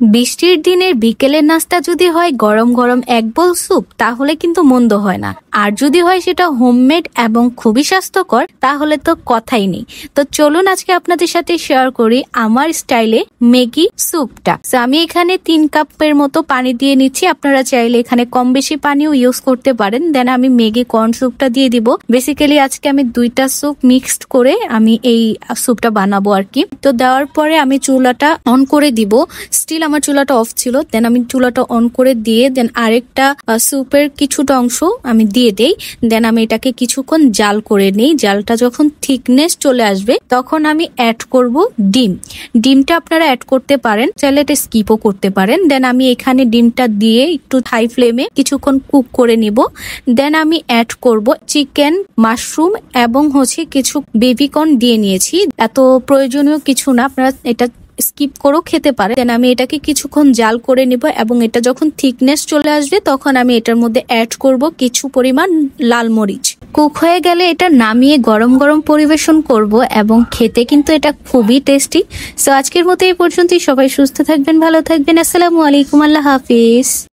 বৃষ্টির দিনের বিকেলের নাস্তা যদি হয় গরম গরম এক বোল স্যুপ, তাহলে কিন্তু মন্দ হয় না। আর যদি হয় সেটা হোমমেড এবং খুবই স্বাস্থ্যকর, তাহলে তো কথাই নেই। তো চলুন আজকে আপনাদের সাথে শেয়ার করি আমার স্টাইলে ম্যাগি স্যুপটা। তো আমি এখানে 3 কাপের মতো পানি দিয়ে নিচ্ছি। আপনারা চাইলে এখানে কম বেশি পানিও ইউজ করতে পারেন। দেন আমি ম্যাগি কর্ন স্যুপটা দিয়ে দিব। বেসিক্যালি আজকে আমি 2টা স্যুপ মিক্সড করে আমি এই স্যুপটা বানাবো আর কি। তো দেওয়ার পরে আমি চুলাটা অন করে দিব। স্টিল আমার চুলাটা অফ ছিল। দেন আমি চুলাটা অন করে দিয়ে দেন আরেকটা স্যুপের কিছুটা অংশ আমি দিয়ে দেই। দেন আমি এটাকে কিছুক্ষণ জাল করে নিই। জালটা যখন থিকনেস চলে আসবে তখন আমি অ্যাড করব ডিম। ডিমটা আপনারা অ্যাড করতে পারেন, চাইলে এটা স্কিপও করতে পারেন। দেন আমি এখানে ডিমটা দিয়ে একটু হাই ফ্লেমে কিছুক্ষণ কুক করে নিব। দেন আমি অ্যাড করব চিকেন, মাশরুম এবং কিছু বেবি কর্ন দিয়ে নিয়েছি। এত প্রয়োজনীয় কিছু না, আপনারা এটা স্কিপ করেও খেতে পারে। দেন আমি এটাকে কিছুক্ষণ জাল করে নিব এবং এটা যখন থিকনেস চলে আসবে তখন আমি এটার মধ্যে অ্যাড করব কিছু পরিমাণ লাল মরিচ। কুক হয়ে গেলে এটা নামিয়ে গরম গরম পরিবেশন করব এবং খেতে কিন্তু এটা খুবই টেস্টি। সো আজকের মতো এই পর্যন্তই। সবাই সুস্থ থাকবেন, ভালো থাকবেন। আসসালামু আলাইকুম, আল্লাহ হাফিজ।